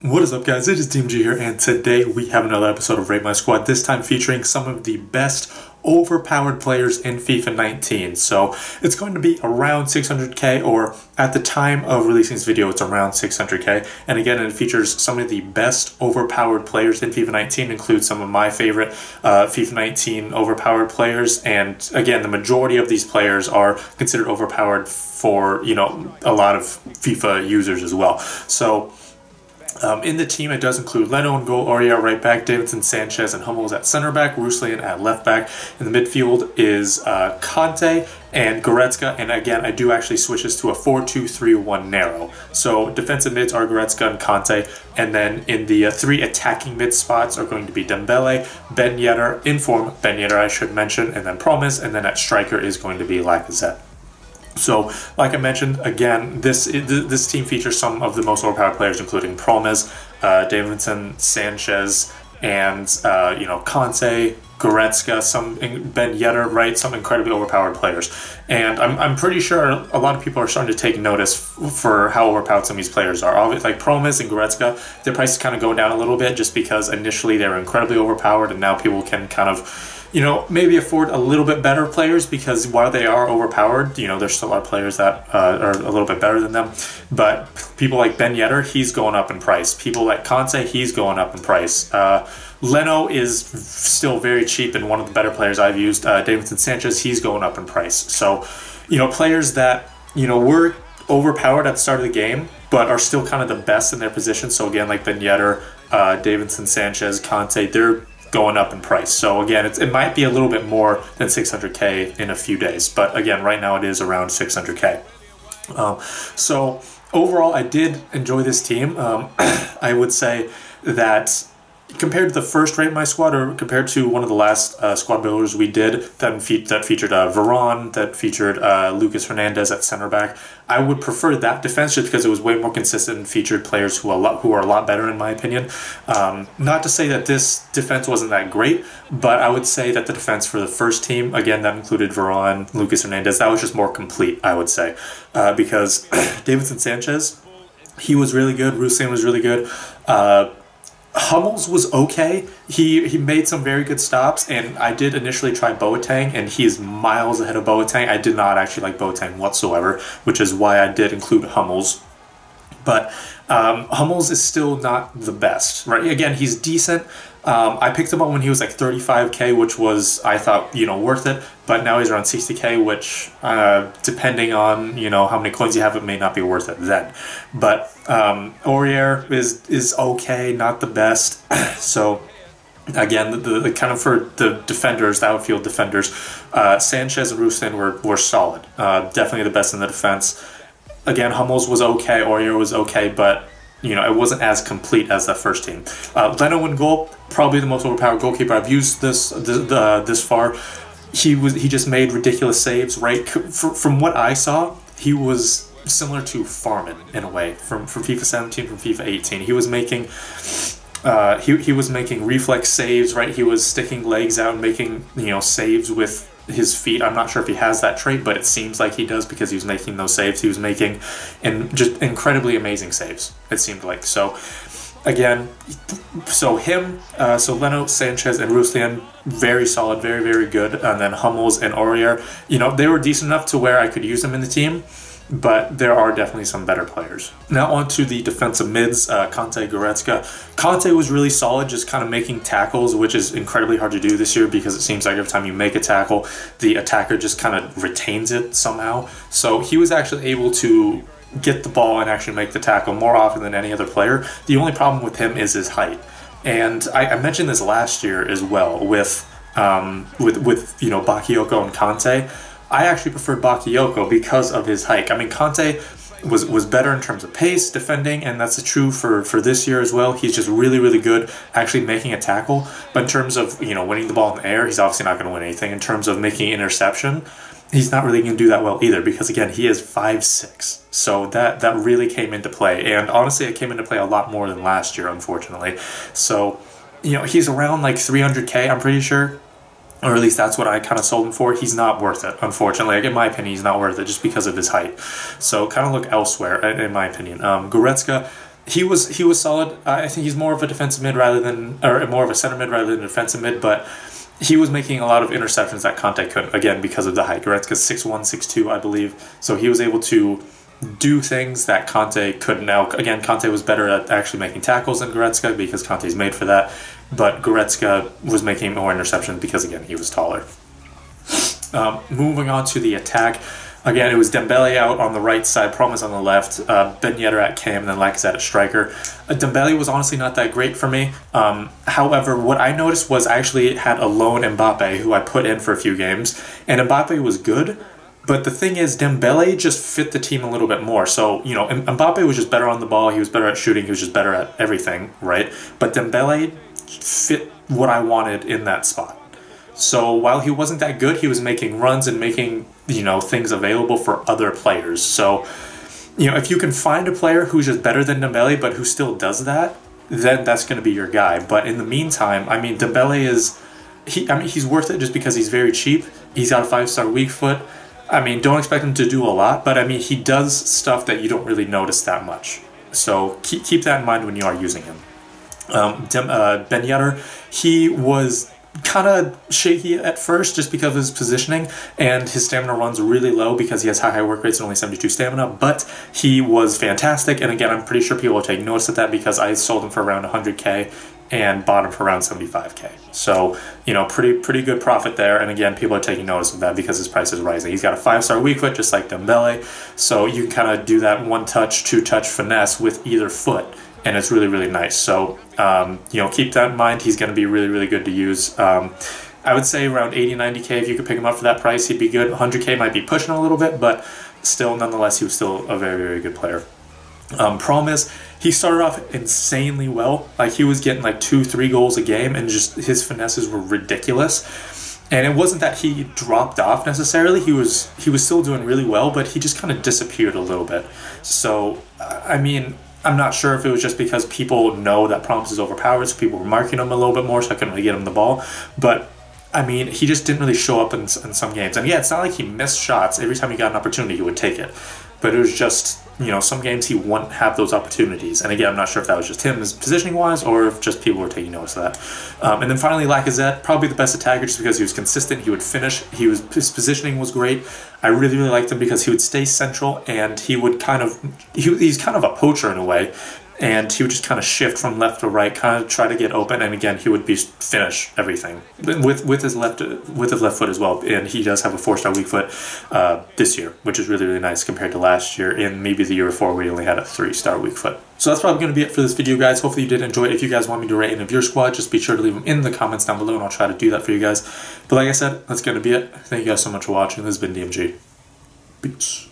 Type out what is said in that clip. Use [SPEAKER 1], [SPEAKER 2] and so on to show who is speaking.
[SPEAKER 1] What is up, guys? It is DMG here, and today we have another episode of Rate My Squad, this time featuring some of the best overpowered players in FIFA 19. So it's going to be around 600k, or at the time of releasing this video, it's around 600k. And again, it features some of the best overpowered players in FIFA 19, includes some of my favorite FIFA 19 overpowered players. And again, the majority of these players are considered overpowered for, you know, a lot of FIFA users as well. So in the team, it does include Leno in goal, Aurier right back, Davinson Sanchez and Hummels at center back, Ruslan at left back. In the midfield is Conte and Goretzka, and again, I do actually switch this to a 4-2-3-1 narrow. So defensive mids are Goretzka and Conte, and then in the three attacking mid spots are going to be Dembele, Ben Yedder, in form, Ben Yedder I should mention, and then Promise, and then at striker is going to be Lacazette. So, like I mentioned, again, this team features some of the most overpowered players, including Promes, Davinson Sanchez, and you know, Conte, Goretzka, some Ben Yedder, right? Some incredibly overpowered players. And I'm pretty sure a lot of people are starting to take notice for how overpowered some of these players are. Obviously, like Promes and Goretzka, their prices kind of go down a little bit just because initially they were incredibly overpowered, and now people can kind of, you know, maybe afford a little bit better players, because while they are overpowered, you know, there's still a lot of players that are a little bit better than them. But people like Ben Yedder, he's going up in price. People like Conte, he's going up in price. Leno is still very cheap and one of the better players I've used. Davinson Sanchez, he's going up in price. So, you know, players that, you know, were overpowered at the start of the game, but are still kind of the best in their position. So again, like Ben Yedder, Davinson Sanchez, Conte, they're going up in price. So again, it might be a little bit more than 600k in a few days, but again, right now it is around 600k. So overall, I did enjoy this team. I would say that compared to the first Rate My Squad, or compared to one of the last squad builders we did that featured Varane, that featured Lucas Hernandez at center back, I would prefer that defense just because it was way more consistent and featured players who are a lot better in my opinion. Not to say that this defense wasn't that great, but I would say that the defense for the first team, again, that included Varane, Lucas Hernandez, that was just more complete, I would say, because Davinson Sanchez, he was really good, Ruslan was really good, Hummels was okay. He made some very good stops, and I did initially try Boateng, and he is miles ahead of Boateng. I did not actually like Boateng whatsoever, which is why I did include Hummels. But Hummels is still not the best, right? Again, he's decent. I picked him up when he was like 35k, which was, I thought, you know, worth it. But now he's around 60k, which depending on, you know, how many coins you have, it may not be worth it then. But Aurier is okay, not the best. So again, the kind of for the defenders, the outfield defenders, Sanchez and Ruslan were solid. Definitely the best in the defense. Again, Hummels was okay, Aurier was okay, but you know, it wasn't as complete as the first team. Leno in goal, probably the most overpowered goalkeeper I've used this far. He just made ridiculous saves, right? From what I saw, he was similar to Farman in a way from FIFA 17, from FIFA 18. He was making he was making reflex saves, right? He was sticking legs out and making, you know, saves with his feet. I'm not sure if he has that trait, but it seems like he does because he was making those saves. He was making just incredibly amazing saves, it seemed like. So again, so Leno, Sanchez, and Ruslan, very solid, very, very good. And then Hummels and Aurier, you know, they were decent enough to where I could use them in the team, but there are definitely some better players. Now on to the defensive mids, Conte, Goretzka. Conte was really solid, just kind of making tackles, which is incredibly hard to do this year because it seems like every time you make a tackle, the attacker just kind of retains it somehow. So he was actually able to get the ball and actually make the tackle more often than any other player. The only problem with him is his height. And I mentioned this last year as well with you know, Bakayoko and Conte. I actually preferred Bakayoko because of his height. I mean, Conte was better in terms of pace, defending, and that's true for this year as well. He's just really, really good actually making a tackle. But in terms of, you know, winning the ball in the air, he's obviously not going to win anything. In terms of making an interception, he's not really going to do that well either, because again, he is 5'6". So that really came into play. And honestly, it came into play a lot more than last year, unfortunately. So, you know, he's around like 300k, I'm pretty sure. Or at least that's what I kind of sold him for. He's not worth it, unfortunately. Like, in my opinion, he's not worth it just because of his height. So kind of look elsewhere, in my opinion. Goretzka, he was solid. I think he's more of a defensive mid rather than, or more of a center mid rather than a defensive mid, but he was making a lot of interceptions that Conte couldn't, again, because of the height. Goretzka's 6'1", 6'2", I believe, so he was able to do things that Conte couldn't. Now, again, Conte was better at actually making tackles than Goretzka because Conte's made for that, but Goretzka was making more interceptions because, again, he was taller. Moving on to the attack, again, it was Dembele out on the right side, Promes on the left, Ben Yedder at cam, and then Lacazette at striker. Dembele was honestly not that great for me. However, what I noticed was I actually had a lone Mbappe who I put in for a few games, and Mbappe was good. But the thing is, Dembele just fit the team a little bit more. So, you know, Mbappe was just better on the ball. He was better at shooting. He was just better at everything, right? But Dembele fit what I wanted in that spot. So while he wasn't that good, he was making runs and making, you know, things available for other players. So, you know, if you can find a player who's just better than Dembele, but who still does that, then that's going to be your guy. But in the meantime, I mean, Dembele is, he's worth it just because he's very cheap. He's got a 5-star weak foot. I mean, don't expect him to do a lot, but I mean, he does stuff that you don't really notice that much. So keep that in mind when you are using him. Ben Yedder, he was kind of shaky at first just because of his positioning, and his stamina runs really low because he has high work rates and only 72 stamina, but he was fantastic. And again, I'm pretty sure people will take notice of that because I sold him for around 100k and bought him for around 75k. So, you know, pretty good profit there. And again, people are taking notice of that because his price is rising. He's got a 5-star weak foot just like Dembele, so you can kind of do that 1-touch, 2-touch finesse with either foot, and it's really, really nice. So, you know, keep that in mind. He's going to be really, really good to use. I would say around 80, 90k, if you could pick him up for that price, he'd be good. 100k might be pushing a little bit, but still, nonetheless, he was still a very, very good player. Promes, he started off insanely well. Like, he was getting like 2-3 goals a game, and just his finesses were ridiculous. And it wasn't that he dropped off necessarily. He was still doing really well, but he just kind of disappeared a little bit. So, I mean, I'm not sure if it was just because people know that Promes is overpowered, so people were marking him a little bit more, so I couldn't really get him the ball. But, I mean, he just didn't really show up in some games. And yeah, it's not like he missed shots. Every time he got an opportunity, he would take it. But it was just, you know, some games he wouldn't have those opportunities. And again, I'm not sure if that was just him as positioning-wise or if just people were taking notice of that. And then finally, Lacazette, probably the best attacker just because he was consistent. He would finish. His positioning was great. I really, really liked him because he would stay central, and he would kind of, he's kind of a poacher in a way. And he would just kind of shift from left to right, kind of try to get open, and again, he would finish everything with his left foot as well. And he does have a 4-star weak foot this year, which is really, really nice compared to last year and maybe the year before where he only had a 3-star weak foot. So that's probably going to be it for this video, guys. Hopefully you did enjoy it. If you guys want me to rate any of your squad, just be sure to leave them in the comments down below, and I'll try to do that for you guys. But like I said, that's going to be it. Thank you guys so much for watching. This has been DMG. Peace.